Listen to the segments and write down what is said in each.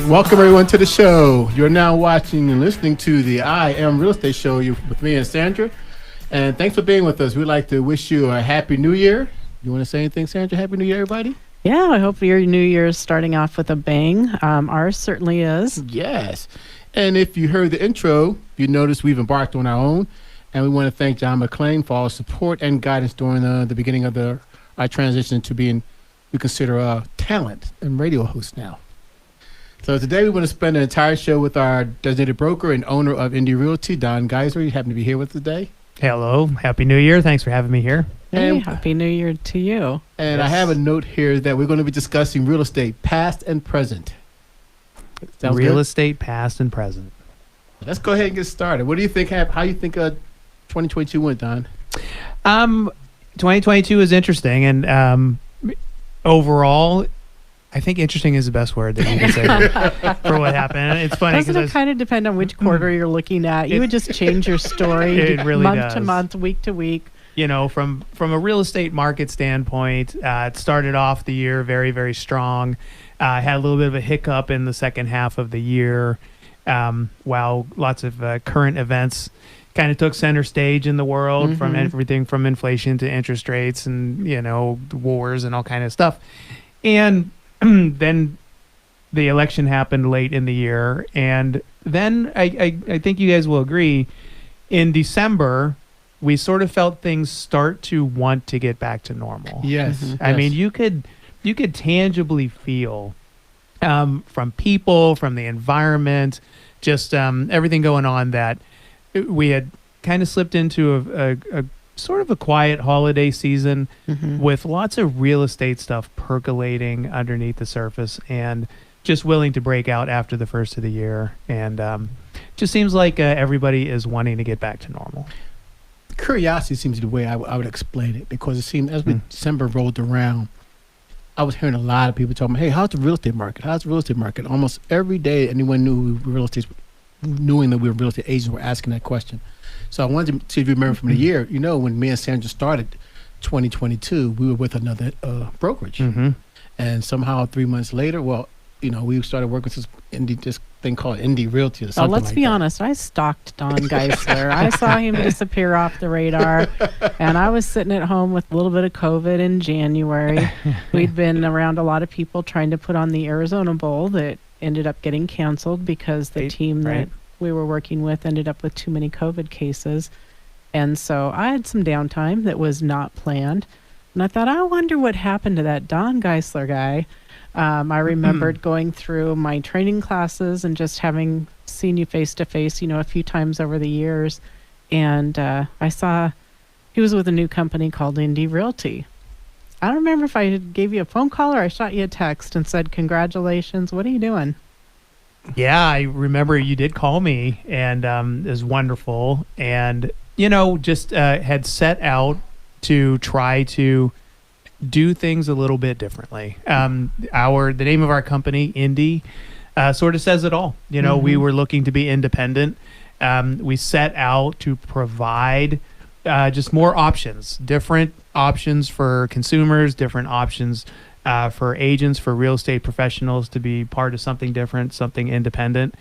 Welcome everyone to the show. You're now watching and listening to the I Am Real Estate Show with me and Sandra. And thanks for being with us. We'd like to wish you a happy new year. You want to say anything, Sandra? Happy New Year, everybody. Yeah, I hope your new year is starting off with a bang. Ours certainly is. Yes. And if you heard the intro, you noticed we've embarked on our own. And we want to thank John McClain for all support and guidance during the beginning of our transition to being, we consider a talent and radio host now. So today we want to spend an entire show with our designated broker and owner of Indie Realty, Don Geisler. You happen to be here with us today. Hello. Happy New Year. Thanks for having me here. Hey, Happy New Year to you. And Yes. I have a note here that we're going to be discussing real estate, past and present. Sounds Real good? estate, past and present. Let's go ahead and get started. What do you think? How you think 2022 went, Don? 2022 is interesting, and overall, I think interesting is the best word that you can say for what happened. It's funny Doesn't it because kind of depend on which quarter you're looking at? You would just change your story It really month to does. month, week to week. from a real estate market standpoint, it started off the year very, very strong. Had a little bit of a hiccup in the second half of the year, while lots of current events kind of took center stage in the world, from everything from inflation to interest rates and wars and all kind of stuff. And then the election happened late in the year, and then I think you guys will agree, in December we sort of felt things start to want to get back to normal. Yes. I mean, you could tangibly feel from people, from the environment, just everything going on, that we had kind of slipped into a sort of a quiet holiday season with lots of real estate stuff percolating underneath the surface and just willing to break out after the first of the year. And just seems like everybody is wanting to get back to normal. Curiosity seems to be the way I would explain it, because it seemed as December rolled around, I was hearing a lot of people talking, hey, how's the real estate market? How's the real estate market? Almost every day anyone knowing that we were real estate agents were asking that question. So I wanted to see if you remember from the year, when me and Sandra started 2022, we were with another brokerage. And somehow 3 months later, we started working with this thing called Indie Realty or something Let's be honest. I stalked Don Geisler. I saw him disappear off the radar, and I was sitting at home with a little bit of COVID in January. We'd been around a lot of people trying to put on the Arizona Bowl that ended up getting canceled because the team that we were working with ended up with too many COVID cases. And so I had some downtime that was not planned. And I thought, I wonder what happened to that Don Geisler guy. I remembered going through my training classes and just having seen you face to face, a few times over the years. And I saw he was with a new company called Indie Realty. I don't remember if I gave you a phone call or I shot you a text and said, congratulations. What are you doing? Yeah, I remember you did call me, and it was wonderful. And, just had set out to try to do things a little bit differently. The name of our company, Indie, sort of says it all. We were looking to be independent. We set out to provide just more options, different options for consumers, different options for agents, for real estate professionals to be part of something different, something independent.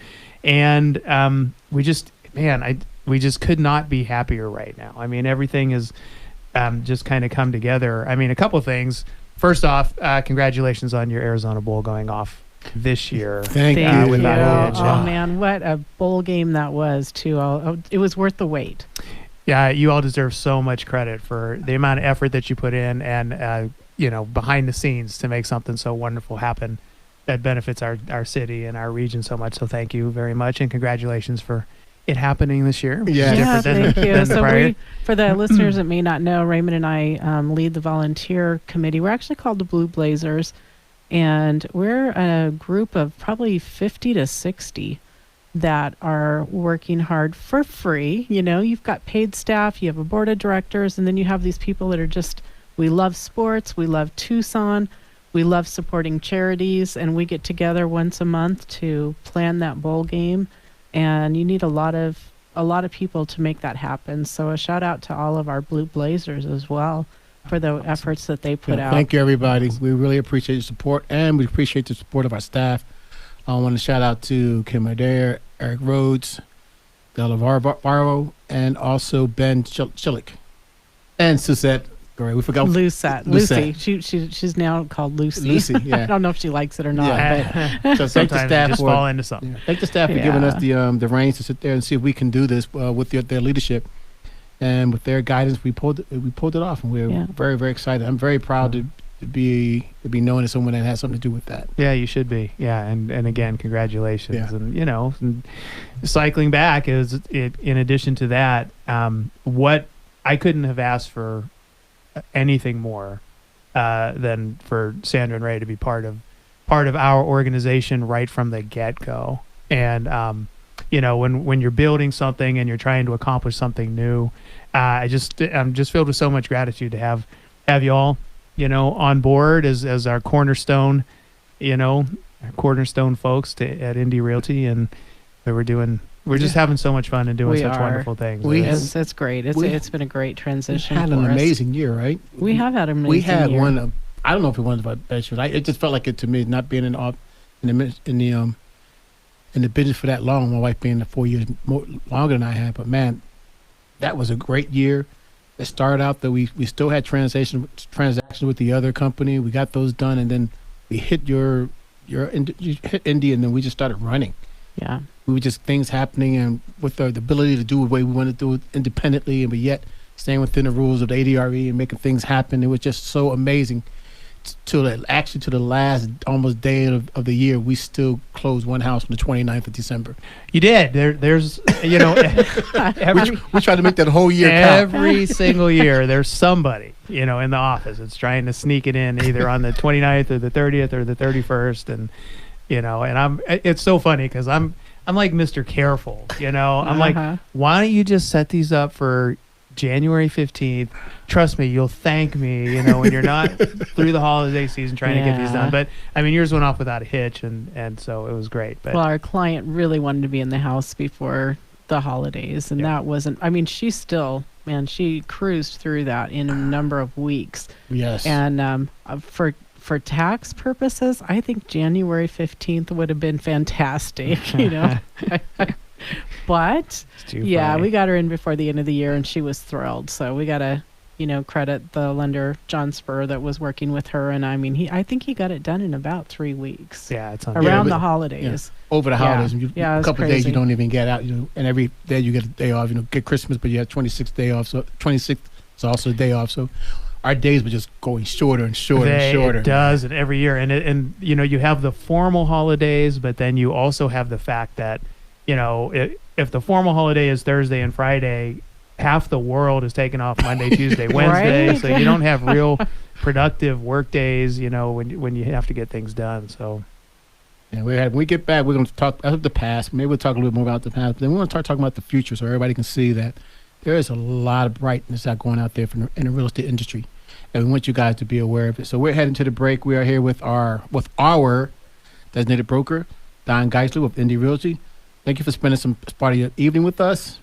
And we just could not be happier right now. I mean, everything is just kind of come together. I mean, a couple of things. First off, congratulations on your Arizona Bowl going off this year. Thank you. Oh, without man, what a bowl game that was, too. It was worth the wait. Yeah, you all deserve so much credit for the amount of effort that you put in and, behind the scenes to make something so wonderful happen that benefits our city and our region so much. So thank you very much, and congratulations for it happening this year. Yeah, thank you. So for the listeners that may not know, Raymond and I lead the volunteer committee. We're actually called the Blue Blazers, and we're a group of probably 50 to 60 that are working hard for free. You've got paid staff, you have a board of directors, and then you have these people that are just, we love sports, we love Tucson, we love supporting charities, and we get together once a month to plan that bowl game. And you need a lot of people to make that happen. So a shout out to all of our Blue Blazers as well for the efforts that they put out. Thank you, everybody. We really appreciate your support, and we appreciate the support of our staff. I want to shout out to Kim Adair, Eric Rhodes, Della Varro, and also Ben Chillick. And Suzette. Great, we forgot Lucette. Lucy. She's now called Lucy. Lucy, yeah. I don't know if she likes it or not. Yeah. But So thank the Sometimes staff you just for fall into something. thank the staff for giving us the reins to sit there and see if we can do this with their leadership, and with their guidance, we pulled it off, and we're very, very excited. I'm very proud to be known as someone that has something to do with that. Yeah, you should be. Yeah, and again, congratulations. Yeah. And and cycling back is in addition to that, what I couldn't have asked for anything more than for Sandra and Ray to be part of our organization right from the get-go. And when you're building something and you're trying to accomplish something new, I'm just filled with so much gratitude to have you all on board as our cornerstone folks at Indie Realty, and we're just having so much fun and doing such wonderful things. It's great. It's been a great transition. We had an amazing year, right? We have had an amazing year. We had year. one of, I don't know if it was our best years. It just felt like it to me, not being in the business for that long. My wife being 4 years longer than I had, but man, that was a great year. It started out that we still had transactions with the other company. We got those done, and then we hit you hit Indy, and then we just started running. Yeah. We were just things happening, and with the ability to do the way we wanted to do it independently, and but yet staying within the rules of the ADRE and making things happen. It was just so amazing. To the last almost day of the year, we still closed one house on the 29th of December. You did. There's we try to make that whole year count. Every single year, there's somebody in the office that's trying to sneak it in either on the 29th or the 30th or the 31st, and it's so funny because I'm like Mr. Careful, I'm like, why don't you just set these up for January 15th? Trust me, you'll thank me, when you're not through the holiday season trying to get these done. But I mean, yours went off without a hitch, and so it was great. But our client really wanted to be in the house before the holidays, and that wasn't. I mean, she cruised through that in a number of weeks. Yes. And for tax purposes, I think January 15th would have been fantastic, But yeah, we got her in before the end of the year, and she was thrilled. So we got to, credit the lender, John Spur, that was working with her. And I mean, I think he got it done in about 3 weeks. Yeah, it's around the holidays. Yeah. Over the holidays, a couple of days you don't even get out. And every day you get a day off. Get Christmas, but you have 26th day off. So 26th is also a day off. So our days were just going shorter and shorter and shorter. It does, and every year, and you have the formal holidays, but then you also have the fact that if the formal holiday is Thursday and Friday, half the world is taking off Monday, Tuesday, Wednesday, right? So you don't have real productive work days, when you have to get things done. So yeah, when we get back, we're going to talk about the past. Maybe we'll talk a little bit more about the past, but then we want to start talking about the future, so everybody can see that there is a lot of brightness going out there in the real estate industry, and we want you guys to be aware of it. So we're heading to the break. We are here with our designated broker, Don Geisler with Indie Realty. Thank you for spending some part of your evening with us,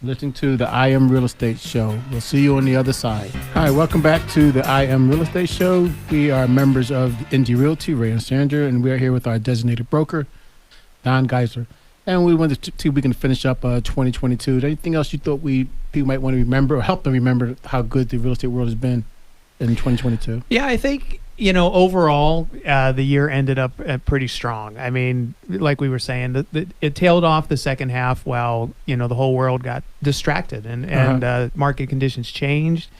listening to the I Am Real Estate Show. We'll see you on the other side. All right, welcome back to the I Am Real Estate Show. We are members of Indie Realty, Ray and Sandra, and we are here with our designated broker, Don Geisler. And we wanted to see if we can finish up 2022. Is there anything else you thought people might want to remember or help them remember how good the real estate world has been in 2022? Yeah, I think overall, the year ended up pretty strong. I mean, like we were saying, it tailed off the second half while, the whole world got distracted and market conditions changed.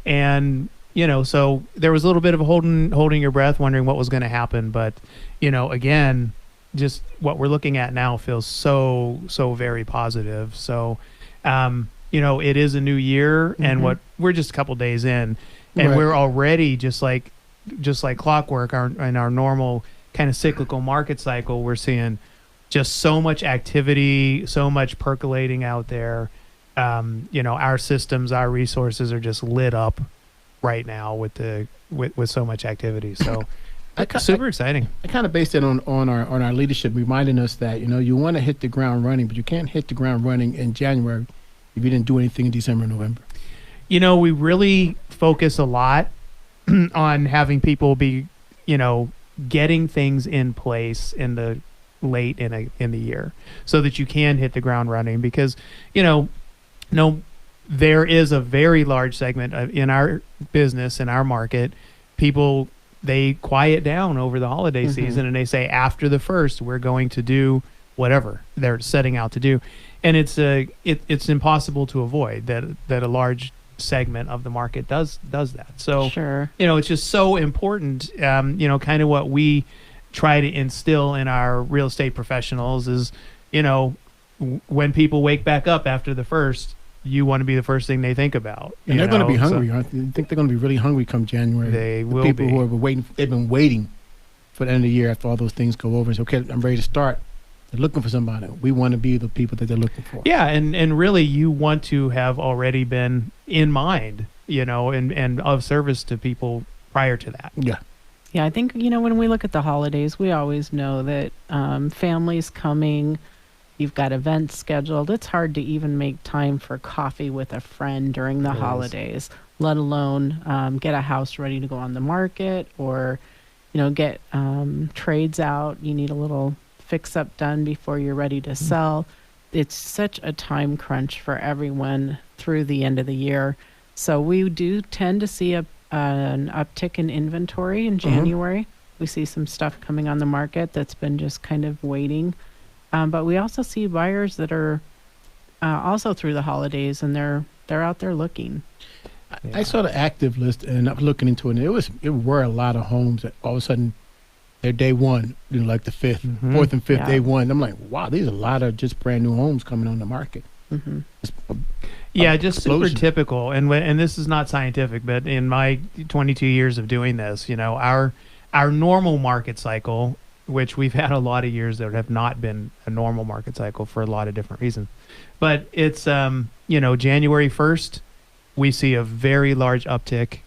And, so there was a little bit of holding your breath, wondering what was going to happen. But, again, just what we're looking at now feels so very positive. So, it is a new year, and we're just a couple days in, and we're already just like clockwork, in our normal kind of cyclical market cycle, we're seeing just so much activity, so much percolating out there. Our systems, our resources are just lit up right now with so much activity. So super exciting. I kind of based it on our leadership, reminding us that you want to hit the ground running, but you can't hit the ground running in January if you didn't do anything in December and November. We really focus a lot on having people be, getting things in place late in the year, so that you can hit the ground running. Because no, there is a very large segment in our business, in our market, people, they quiet down over the holiday season, and they say after the 1st we're going to do whatever they're setting out to do, and it's impossible to avoid that a large segment of the market does that. So sure, it's just so important. Kind of what we try to instill in our real estate professionals is, when people wake back up after the 1st, you want to be the first thing they think about. And they're going to be hungry, aren't they? You think they're going to be really hungry come January? They will people be. Who are waiting, they've been waiting for the end of the year after all those things go over and say, okay, I'm ready to start. They're looking for somebody. We want to be the people that they're looking for. Yeah, and really you want to have already been in mind, and of service to people prior to that. Yeah. Yeah, I think, when we look at the holidays, we always know that families coming, you've got events scheduled. It's hard to even make time for coffee with a friend during the holidays, let alone get a house ready to go on the market, or, get trades out. You need a little fix-up done before you're ready to sell. It's such a time crunch for everyone through the end of the year. So we do tend to see an uptick in inventory in January. We see some stuff coming on the market that's been just kind of waiting. But we also see buyers that are also through the holidays, and they're out there looking. I saw the active list, and I was looking into it, and it were a lot of homes that all of a sudden they're day one, like the 4th and 5th, day one. I'm like, wow, these are a lot of just brand new homes coming on the market. Just super typical. And this is not scientific, but in my 22 years of doing this, our normal market cycle, which we've had a lot of years that have not been a normal market cycle for a lot of different reasons, but it's January 1st, we see a very large uptick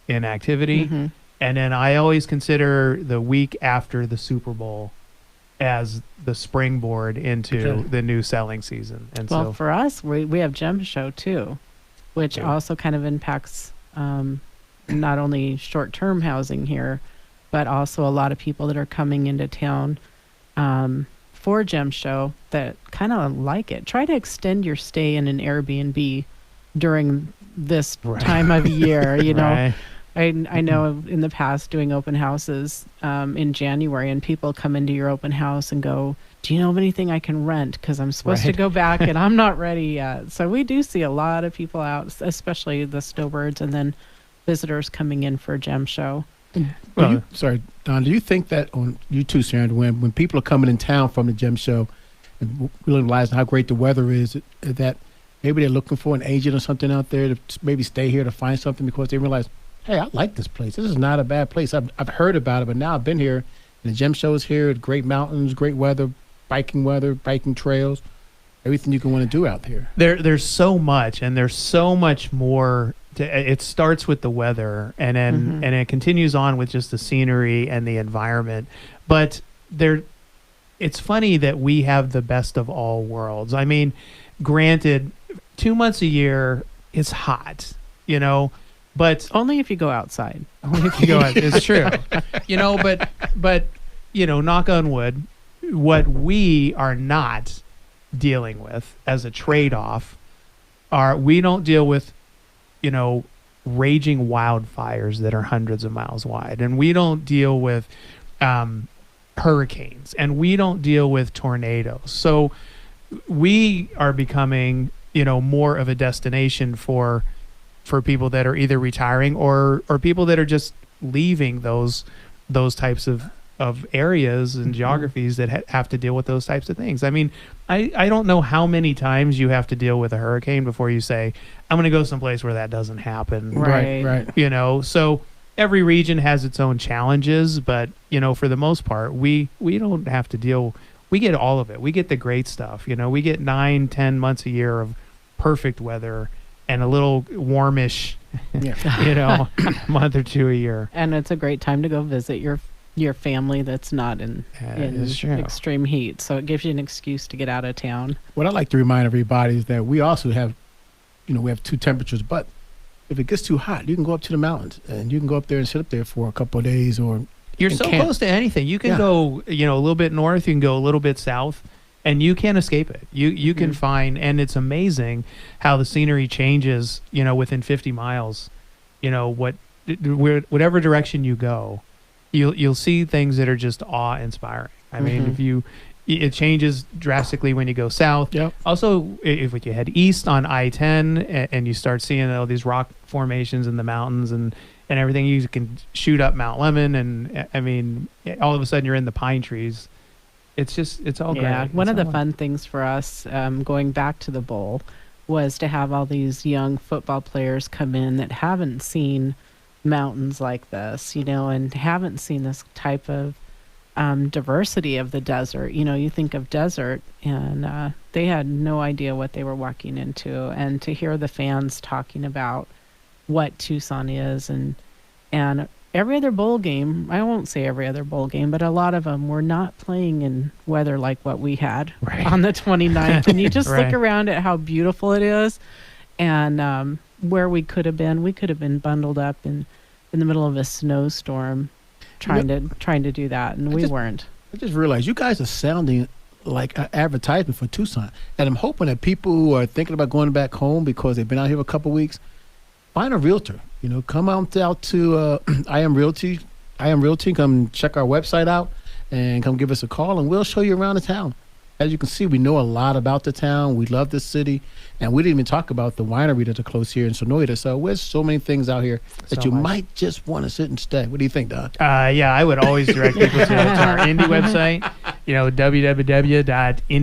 in activity. And then I always consider the week after the Super Bowl as the springboard into the new selling season. And well, for us, we have Gem Show too, which also kind of impacts not only short-term housing here, but also a lot of people that are coming into town for Gem Show that kind of like it. Try to extend your stay in an Airbnb during this time of year, Right. I know in the past doing open houses in January, and people come into your open house and go, do you know of anything I can rent? Because I'm supposed to go back and I'm not ready yet. So we do see a lot of people out, especially the snowbirds, and then visitors coming in for a Gem Show. Sorry, Don, do you think that, on you too, Sandra, when people are coming in town from the Gem Show and realizing how great the weather is, that maybe they're looking for an agent or something out there to maybe stay here to find something because they realize, hey, I like this place. This is not a bad place. I've heard about it, but now I've been here, and the Gem Show is here. Great mountains, great weather, biking trails, everything you can want to do out here. There's so much, and there's so much more. It starts with the weather, and then and it continues on with just the scenery and the environment. But it's funny that we have the best of all worlds. I mean, granted, 2 months a year is hot, but only if you go outside. Only if you go outside. It's true. But knock on wood, what we are not dealing with as a trade-off we don't deal with, raging wildfires that are hundreds of miles wide, and we don't deal with hurricanes, and we don't deal with tornadoes. So we are becoming, more of a destination for people that are either retiring or people that are just leaving those types of areas and geographies that have to deal with those types of things. I mean, I don't know how many times you have to deal with a hurricane before you say, I'm going to go someplace where that doesn't happen. Right. So every region has its own challenges, but, for the most part, we don't have to deal. We get all of it. We get the great stuff. We get 9-10 months a year of perfect weather and a little warmish, month or two a year. And it's a great time to go visit your family that's not in extreme heat. So it gives you an excuse to get out of town. What I like to remind everybody is that we also have, we have 2 temperatures, but if it gets too hot, you can go up to the mountains and you can go up there and sit up there for a couple of days or You're and so camp. close to anything. You can Yeah. go, a little bit north. You can go a little bit south, and you can't escape it. You can find, and it's amazing how the scenery changes. Within 50 miles, whatever direction you go, you'll see things that are just awe-inspiring. I mean, it changes drastically when you go south. Yep. Also, if you head east on I-10 and you start seeing all these rock formations in the mountains and everything, you can shoot up Mount Lemmon, and I mean, all of a sudden you're in the pine trees. It's all great. Yeah, one It's of the all- fun things for us going back to the bowl was to have all these young football players come in that haven't seen mountains like this, and haven't seen this type of diversity of the desert. You think of desert, and they had no idea what they were walking into. And to hear the fans talking about what Tucson is, and every other bowl game, I won't say every other bowl game, but a lot of them were not playing in weather like what we had on the 29th. And you just Right. look around at how beautiful it is, and where we could have been bundled up in the middle of a snowstorm trying to do that, and we weren't. I just realized you guys are sounding like an advertisement for Tucson. And I'm hoping that people who are thinking about going back home because they've been out here a couple weeks, find a realtor. Come out to I Am Realty. Come check our website out and come give us a call, and we'll show you around the town. As you can see, we know a lot about the town. We love this city. And we didn't even talk about the winery that's close here in Sonoyta. So there's so many things out here that So you much. might just want to sit and stay. What do you think, Don? Yeah, I would always direct people to our Indy website,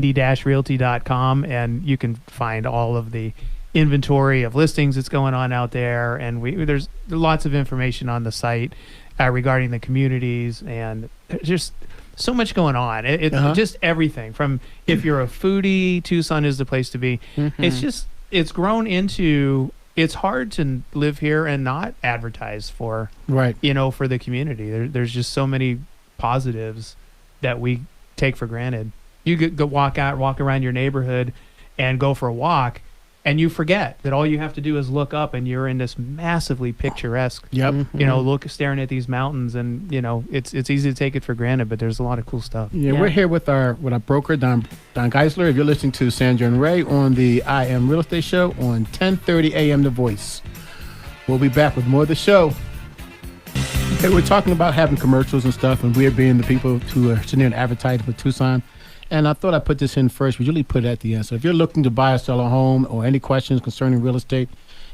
www.indy-realty.com, and you can find all of the inventory of listings that's going on out there. And there's lots of information on the site regarding the communities, and there's just so much going on. It's just everything from, if you're a foodie, Tucson is the place to be. It's grown into, it's hard to live here and not advertise for, Right. for the community. There's just so many positives that we take for granted. You could go walk around your neighborhood and go for a walk, and you forget that all you have to do is look up, and you're in this massively picturesque, Yep. staring at these mountains, and it's easy to take it for granted, but there's a lot of cool stuff. Yeah, Yeah. we're here with our broker, Don Geisler. If you're listening to Sandra and Ray on the I Am Real Estate Show on 10:30 a.m. The Voice. We'll be back with more of the show. Hey, we're talking about having commercials and stuff, and we're being the people who are sitting there and advertising for Tucson. And I thought I'd put this in first. We usually put it at the end. So if you're looking to buy or sell a home, or any questions concerning real estate,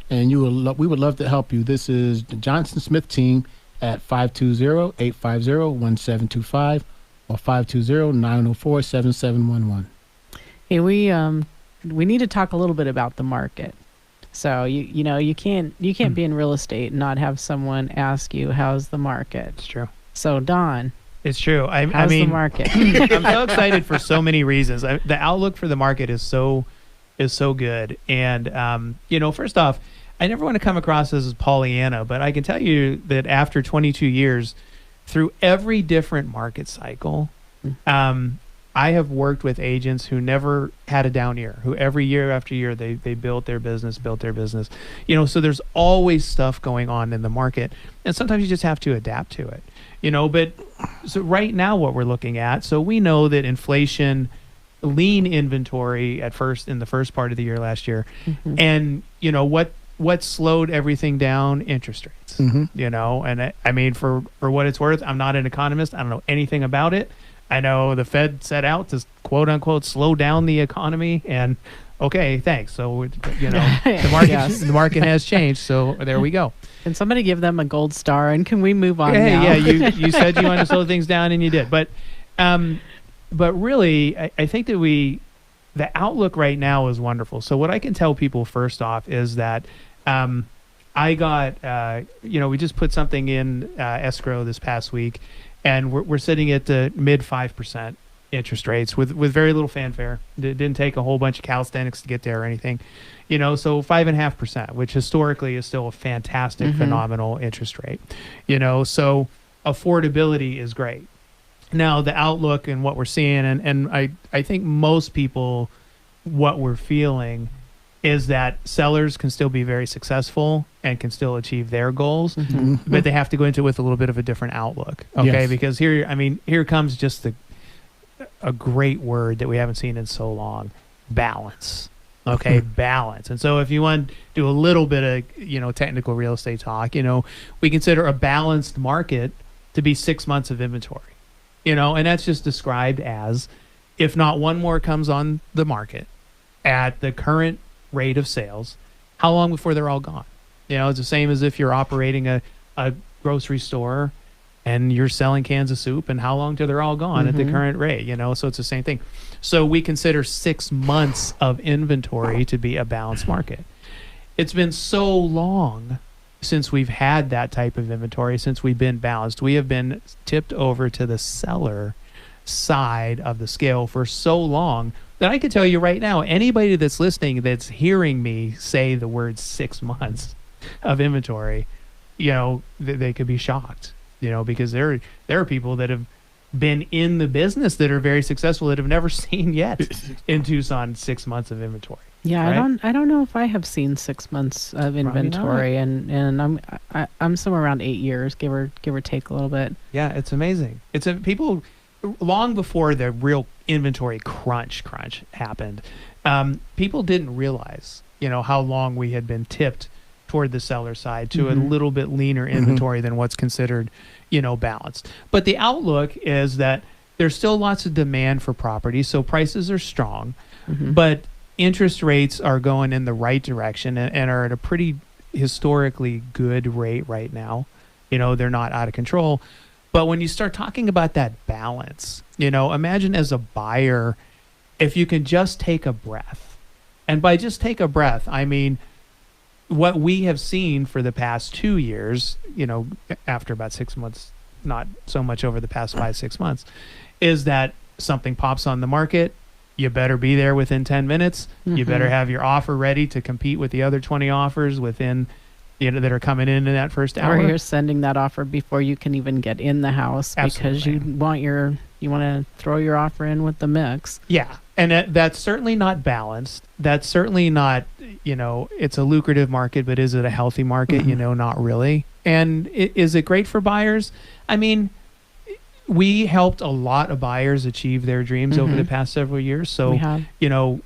and we would love to help you. This is the Johnson Smith team at 520-850-1725 or 520-904-7711. Hey, we need to talk a little bit about the market. So you can't be in real estate and not have someone ask you, how's the market? It's true. So Don, It's true. I how's mean, the market? I'm so excited for so many reasons. The outlook for the market is so good. And first off, I never want to come across as Pollyanna, but I can tell you that after 22 years, through every different market cycle, I have worked with agents who never had a down year, who every year after year they built their business. So there's always stuff going on in the market, and sometimes you just have to adapt to it. But so right now what we're looking at, so we know that inflation, lean inventory in the first part of the year last year, and what slowed everything down? Interest rates. And I mean, for what it's worth, I'm not an economist. I don't know anything about it. I know the Fed set out to quote unquote slow down the economy, and okay, thanks. So the market Yes. the market has changed. So there we go. Can somebody give them a gold star, and can we move on Hey, now? yeah, you said you wanted to slow things down, and you did. But really, I think that the outlook right now is wonderful. So what I can tell people first off is that I got we just put something in escrow this past week, and we're sitting at the mid 5% interest rates with very little fanfare. It didn't take a whole bunch of calisthenics to get there or anything. So 5.5%, which historically is still a fantastic, phenomenal interest rate. So affordability is great. Now the outlook and what we're seeing, and I think most people, what we're feeling is that sellers can still be very successful and can still achieve their goals, but they have to go into it with a little bit of a different outlook. Okay, Yes. because here comes just a great word that we haven't seen in so long: balance. Okay, balance. And so if you want to do a little bit of technical real estate talk, we consider a balanced market to be 6 months of inventory. And that's just described as, if not one more comes on the market at the current rate of sales, how long before they're all gone? It's the same as if you're operating a grocery store and you're selling cans of soup, and how long till they're all gone at the current rate, so it's the same thing. So we consider 6 months of inventory to be a balanced market. It's been so long since we've had that type of inventory, since we've been balanced. We have been tipped over to the seller side of the scale for so long that I can tell you right now, anybody that's listening that's hearing me say the word 6 months of inventory, they could be shocked, because there are people that have been in the business that are very successful that have never seen yet in Tucson 6 months of inventory. Yeah, right? I don't know if I have seen 6 months of inventory, and I'm somewhere around 8 years, give or take a little bit. Yeah, it's amazing. People long before the real inventory crunch happened, people didn't realize how long we had been tipped toward the seller side to a little bit leaner inventory than what's considered balanced. But the outlook is that there's still lots of demand for property, so prices are strong, but interest rates are going in the right direction and are at a pretty historically good rate right now. They're not out of control. But when you start talking about that balance, imagine as a buyer, if you can just take a breath. And by just take a breath, I mean what we have seen for the past 2 years, after about 6 months, not so much over the past 5-6 months, is that something pops on the market. You better be there within 10 minutes. You better have your offer ready to compete with the other 20 offers within that are coming in that first hour. Or you're sending that offer before you can even get in the house. Absolutely. Because you want to throw your offer in with the mix. Yeah, and that's certainly not balanced. That's certainly not, it's a lucrative market, but is it a healthy market? Not really. And is it great for buyers? I mean, we helped a lot of buyers achieve their dreams over the past several years. So, We have.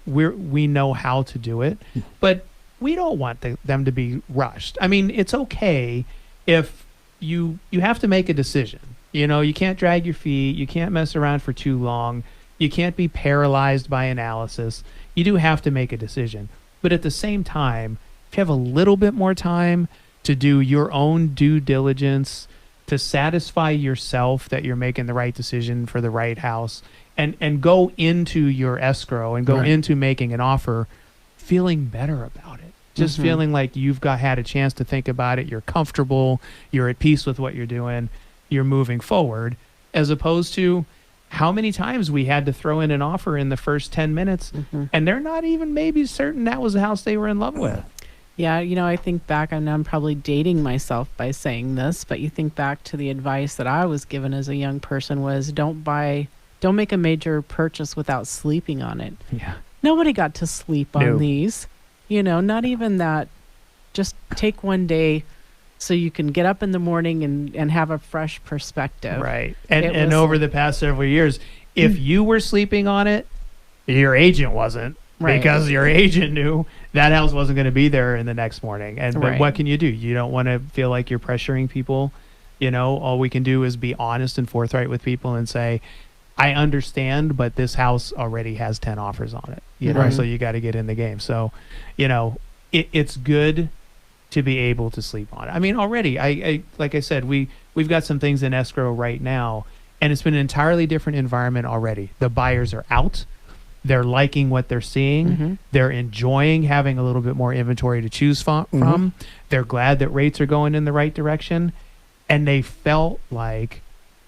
we know how to do it, but we don't want them to be rushed. I mean, it's okay if you have to make a decision. You can't drag your feet. You can't mess around for too long. You can't be paralyzed by analysis. You do have to make a decision. But at the same time, if you have a little bit more time to do your own due diligence, to satisfy yourself that you're making the right decision for the right house, and go into your escrow and go into making an offer feeling better about it. Just feeling like you've had a chance to think about it. You're comfortable. You're at peace with what you're doing. You're moving forward, as opposed to how many times we had to throw in an offer in the first 10 minutes and they're not even maybe certain that was the house they were in love with. Yeah, I think back, and I'm probably dating myself by saying this, but you think back to the advice that I was given as a young person was don't make a major purchase without sleeping on it. Yeah. Nobody got to sleep on these. Not even that. Just take one day so you can get up in the morning and have a fresh perspective. Right. And over the past several years, if you were sleeping on it, your agent wasn't. Right. Because your agent knew that house wasn't going to be there in the next morning. And but what can you do? You don't want to feel like you're pressuring people. All we can do is be honest and forthright with people and say, I understand, but this house already has 10 offers on it. So you got to get in the game. So, it's good to be able to sleep on it. I mean, already, I like I said, we've got some things in escrow right now, and it's been an entirely different environment already. The buyers are out. They're liking what they're seeing. They're enjoying having a little bit more inventory to choose from. They're glad that rates are going in the right direction, and they felt like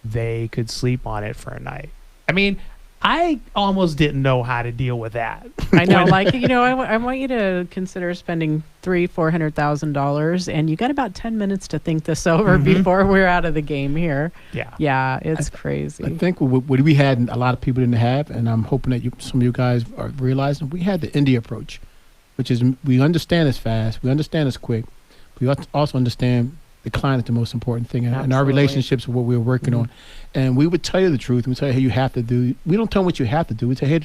they could sleep on it for a night. I mean, I almost didn't know how to deal with that. I know, I want you to consider spending $400,000, and you got about 10 minutes to think this over before we're out of the game here. Yeah, it's crazy. I think what we had, a lot of people didn't have, and I'm hoping that some of you guys are realizing, we had the indie approach. which is we understand it's fast, we understand it's quick, we also understand the client is the most important thing, and our relationships are what we're working on. And we would tell you the truth. We tell you, hey, you have to do. We don't tell them what you have to do. We say, hey,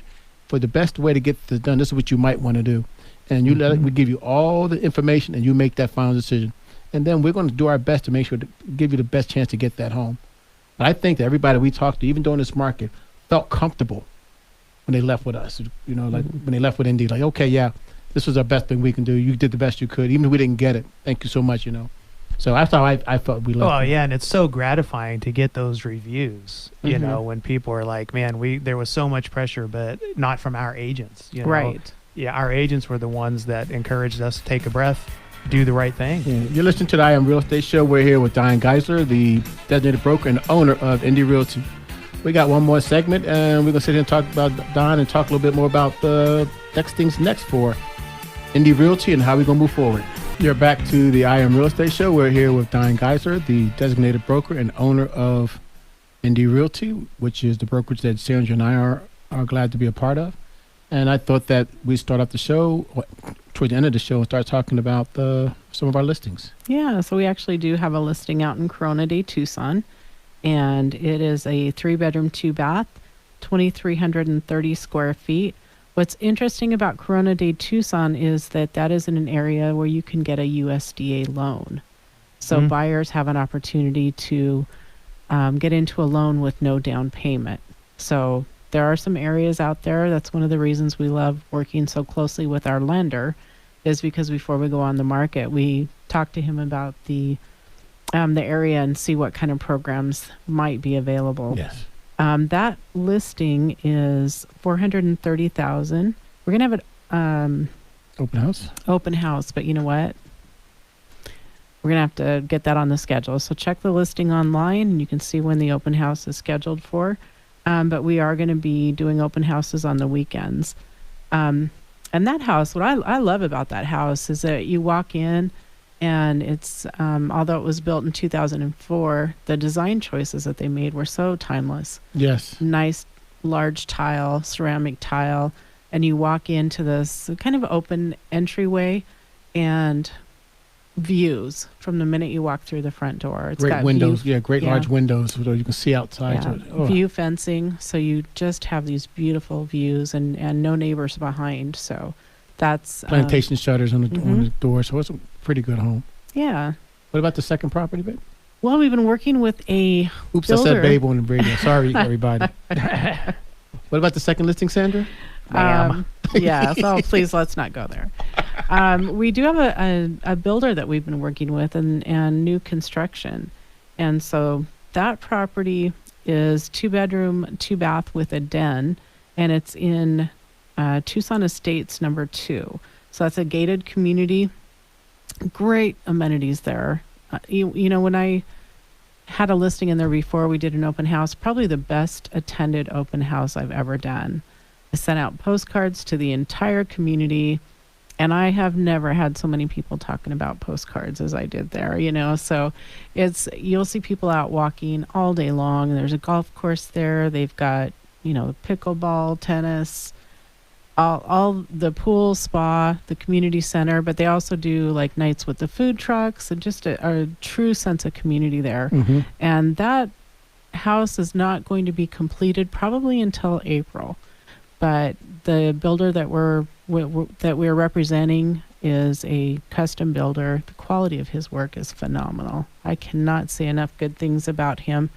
for the best way to get this done, this is what you might want to do. And you we give you all the information, and you make that final decision. And then we're going to do our best to make sure to give you the best chance to get that home. But I think that everybody we talked to, even during this market, felt comfortable when they left with us. You know, like when they left with Indy, like, okay, yeah, this was our best thing we can do. You did the best you could, even if we didn't get it. Thank you so much, you know. So that's how I felt we left. Oh, yeah, and it's so gratifying to get those reviews, you know, when people are like, man, there was so much pressure, but not from our agents. You know? Right. Yeah, our agents were the ones that encouraged us to take a breath, do the right thing. Yeah. You're listening to the I Am Real Estate Show. We're here with Don Geisler, the designated broker and owner of Indy Realty. We got one more segment, and we're going to sit here and talk about Don and talk a little bit more about the next things next for Indy Realty and how we're going to move forward. You're back to the I Am Real Estate Show. We're here with Don Geisler, the designated broker and owner of Indy Realty, which is the brokerage that Sandra and I are glad to be a part of. And I thought that we start off the show, toward the end of the show, and start talking about some of our listings. Yeah, so we actually do have a listing out in Corona de Tucson, and it is a 3-bedroom, 2-bath, 2,330 square feet. What's interesting about Corona de Tucson is that is in an area where you can get a USDA loan. So buyers have an opportunity to get into a loan with no down payment. So there are some areas out there. That's one of the reasons we love working so closely with our lender, is because before we go on the market, we talk to him about the area and see what kind of programs might be available. Yes. That listing is $430,000. We're gonna have an open house, but you know what? We're gonna have to get that on the schedule. So check the listing online, and you can see when the open house is scheduled for. But we are going to be doing open houses on the weekends. And that house, what I love about that house is that you walk in, and it's, although it was built in 2004, the design choices that they made were so timeless. Yes. Nice, large tile, ceramic tile. And you walk into this kind of open entryway and views from the minute you walk through the front door. It's great got windows, large windows so you can see outside. Yeah. View fencing, so you just have these beautiful views and no neighbors behind. So that's plantation shutters on the door. So it's a pretty good home. Yeah. What about the second property, babe? Well, we've been working with a Oops, builder. I said babe on the radio. Sorry, everybody. What about the second listing, Sandra? Yeah, so please let's not go there. We do have a builder that we've been working with and new construction. And so that property is 2-bedroom, 2-bath with a den, and it's in Tucson Estates number 2. So that's a gated community. Great amenities there. You know, when I had a listing in there before, we did an open house, probably the best attended open house I've ever done. I sent out postcards to the entire community, and I have never had so many people talking about postcards as I did there, you know. So you'll see people out walking all day long. There's a golf course there. They've got, you know, pickleball, tennis, all the pool, spa, the community center, but they also do like nights with the food trucks and just a true sense of community there. And that house is not going to be completed probably until April. But the builder that we're representing is a custom builder. The quality of his work is phenomenal. I cannot say enough good things about him.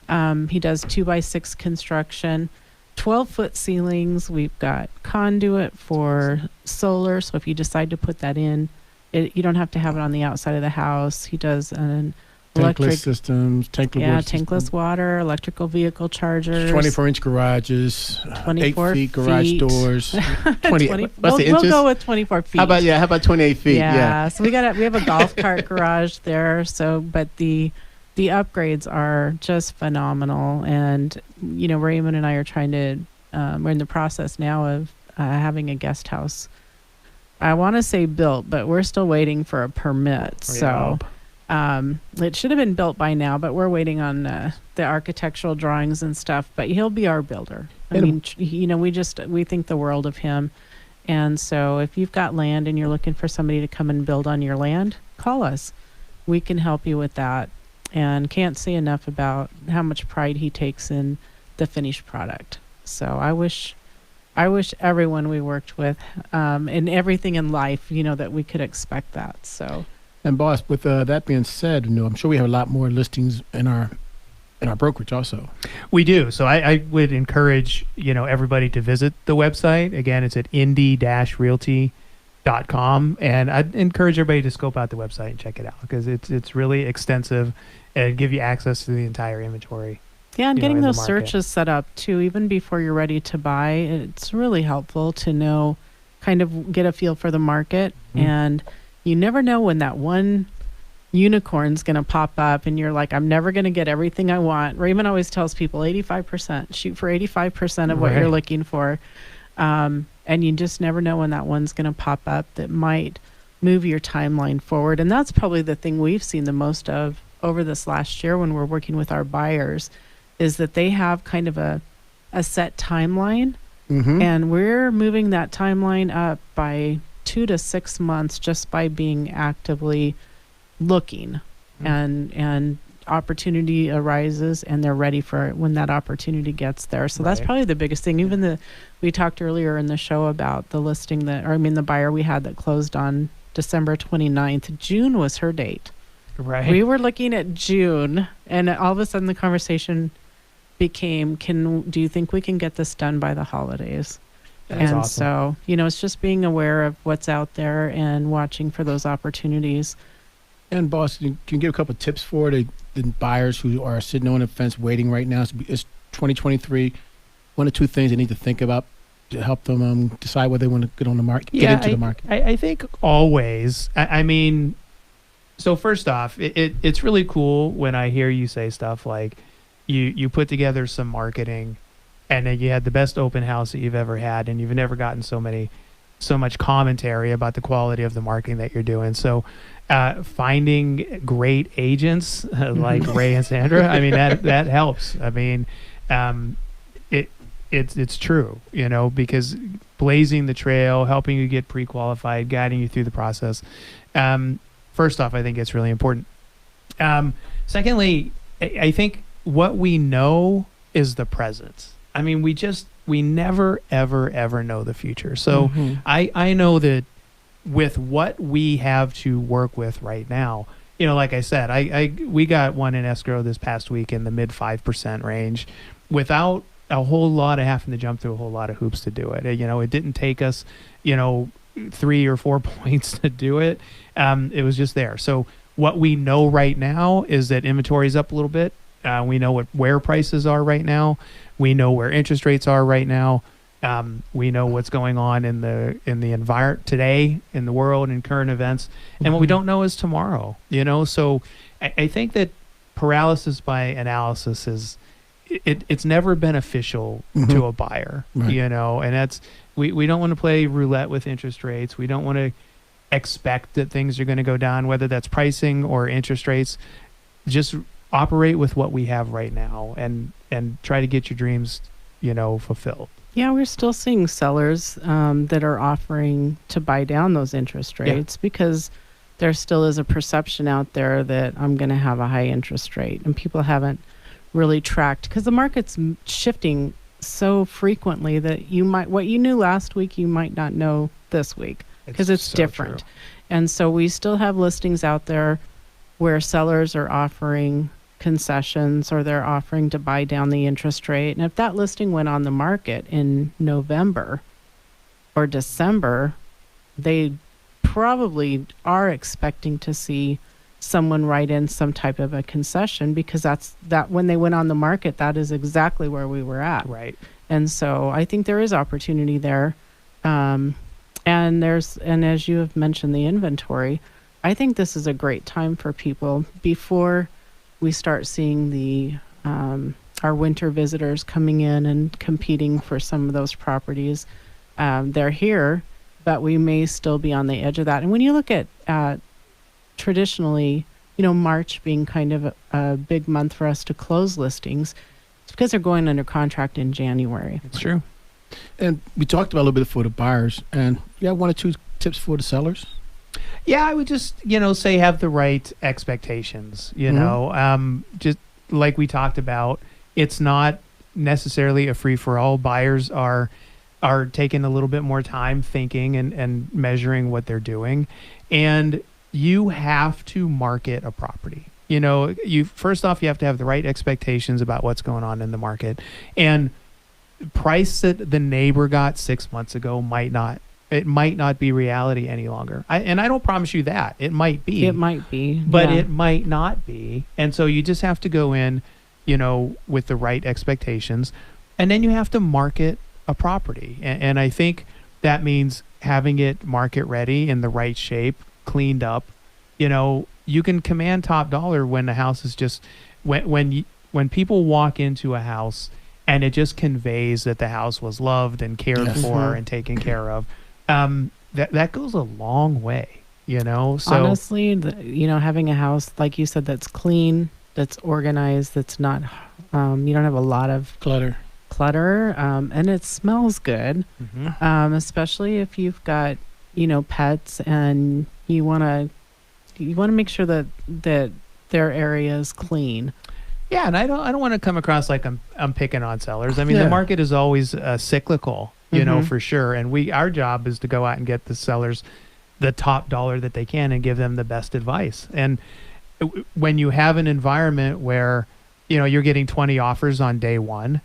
He does 2x6 construction, 12-foot ceilings. We've got conduit for solar, so if you decide to put that in, you don't have to have it on the outside of the house. He does an tankless systems, tankless water, electrical vehicle chargers, 24-inch garages, 24 8 feet garage doors, 20. We'll go with 24 feet. How about 28 feet? Yeah. So we have a golf cart garage there. So, but the upgrades are just phenomenal, and you know, Raymond and I are trying to. We're in the process now of having a guest house. I want to say built, but we're still waiting for a permit. So. It should have been built by now, but we're waiting on the architectural drawings and stuff. But he'll be our builder. I mean, you know, we think the world of him, And so if you've got land and you're looking for somebody to come and build on your land, call us. We can help you with that. And can't say enough about how much pride he takes in the finished product. So I wish everyone we worked with, in everything in life, that we could expect that. So. And boss, with that being said, I'm sure we have a lot more listings in our brokerage also. We do. So I would encourage, everybody to visit the website. Again, it's at indy-realty.com. And I'd encourage everybody to scope out the website and check it out because it's really extensive and give you access to the entire inventory. Yeah, and getting those searches set up too, even before you're ready to buy, it's really helpful to know, kind of get a feel for the market. Mm-hmm. And you never know when that one unicorn's going to pop up and you're like, I'm never going to get everything I want. Raymond always tells people 85%, shoot for 85% of what you're looking for. And you just never know when that one's going to pop up that might move your timeline forward. And that's probably the thing we've seen the most of over this last year when we're working with our buyers is that they have kind of a set timeline. Mm-hmm. And we're moving that timeline up by 2 to 6 months just by being actively looking. And opportunity arises and they're ready for it when that opportunity gets there. So that's probably the biggest thing. Even we talked earlier in the show about the listing the buyer we had that closed on December 29th. June was her date. Right. We were looking at June and all of a sudden the conversation became, do you think we can get this done by the holidays? That's awesome. So, it's just being aware of what's out there and watching for those opportunities. And boss, can you give a couple of tips for the buyers who are sitting on the fence waiting right now? It's 2023. One or two things they need to think about to help them decide whether they want to get on the market, get into the market. I think always. I mean, so first off, it's really cool when I hear you say stuff like you put together some marketing and then you had the best open house that you've ever had and you've never gotten so much commentary about the quality of the marketing that you're doing. So finding great agents like Ray and Sandra, I mean, that helps. I mean, it's true, because blazing the trail, helping you get pre-qualified, guiding you through the process. First off, I think it's really important. Secondly, I think what we know is the present. I mean, we never, ever, ever know the future. So I know that with what we have to work with right now, like I said, we got one in escrow this past week in the mid 5% range without a whole lot of having to jump through a whole lot of hoops to do it. It didn't take us, 3 or 4 points to do it. It was just there. So what we know right now is that inventory is up a little bit. We know where prices are right now. We know where interest rates are right now. We know what's going on in the environment today in the world and current events. And what we don't know is tomorrow, So I think that paralysis by analysis it's never beneficial to a buyer, and that's, we don't want to play roulette with interest rates. We don't want to expect that things are going to go down, whether that's pricing or interest rates. Just operate with what we have right now and try to get your dreams, fulfilled. Yeah, we're still seeing sellers that are offering to buy down those interest rates because there still is a perception out there that I'm going to have a high interest rate, and people haven't really tracked because the market's shifting so frequently that what you knew last week, you might not know this week because it's so different. True. And so we still have listings out there where sellers are offering concessions or they're offering to buy down the interest rate. And if that listing went on the market in November or December, they probably are expecting to see someone write in some type of a concession because that when they went on the market, that is exactly where we were at. Right. And so I think there is opportunity there. And as you have mentioned, the inventory, I think this is a great time for people before we start seeing our winter visitors coming in and competing for some of those properties. They're here, but we may still be on the edge of that. And when you look at traditionally, March being kind of a big month for us to close listings, it's because they're going under contract in January. It's true. And we talked about a little bit for the buyers, and you have 1 or 2 tips for the sellers. Yeah, I would just, say have the right expectations, just like we talked about. It's not necessarily a free-for-all. Buyers are taking a little bit more time thinking and measuring what they're doing. And you have to market a property. First off, you have to have the right expectations about what's going on in the market. And price that the neighbor got 6 months ago might not be reality any longer. I don't promise you that. It might be. It might be. But it might not be. And so you just have to go in, with the right expectations. And then you have to market a property. And I think that means having it market ready, in the right shape, cleaned up. You can command top dollar when the house is just, when people walk into a house and it just conveys that the house was loved and cared for and taken care of. That goes a long way, So honestly, having a house, like you said, that's clean, that's organized, that's not, you don't have a lot of Clutter, and it smells good, especially if you've got, pets, and you want to make sure that their area is clean. Yeah, and I don't want to come across like I'm picking on sellers. I mean, the market is always cyclical, for sure. And our job is to go out and get the sellers the top dollar that they can and give them the best advice. And when you have an environment where, you're getting 20 offers on day one,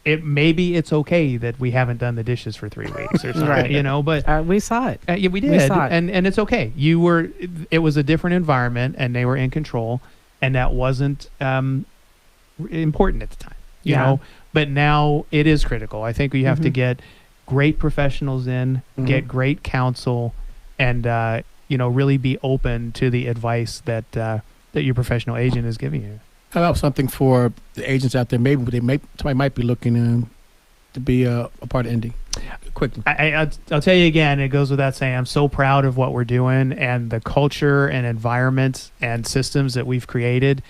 maybe it's okay that we haven't done the dishes for 3 weeks or something, right. But we saw it. Yeah, we did. We saw it. And it's okay. It was a different environment and they were in control, and that wasn't important at the time, you know, but now it is critical. I think we have to get great professionals in, get great counsel, and, really be open to the advice that your professional agent is giving you. How about something for the agents out there? Maybe somebody might be looking to be a part of Indy. Quickly, I'll tell you again. It goes without saying. I'm so proud of what we're doing and the culture and environment and systems that we've created.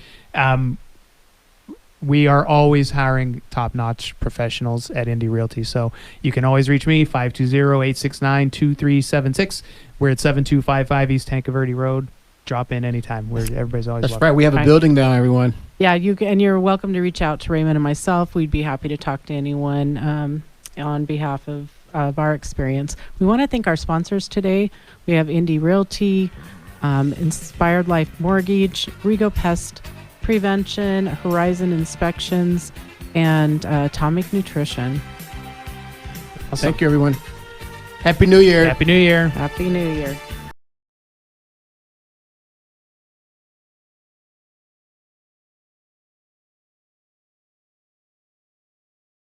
We are always hiring top-notch professionals at Indy Realty. So you can always reach me, 520-869-2376. We're at 7255 East Tanque Verde Road. Drop in anytime. Everybody's always That's welcome. right. We have a building now, everyone. Yeah, you're welcome to reach out to Raymond and myself. We'd be happy to talk to anyone on behalf of our experience. We want to thank our sponsors today. We have Indy Realty, Inspired Life Mortgage, Rego Pest Prevention, Horizon Inspections, and Atomic Nutrition. Awesome. Thank you, everyone. Happy New Year. Happy New Year. Happy New Year.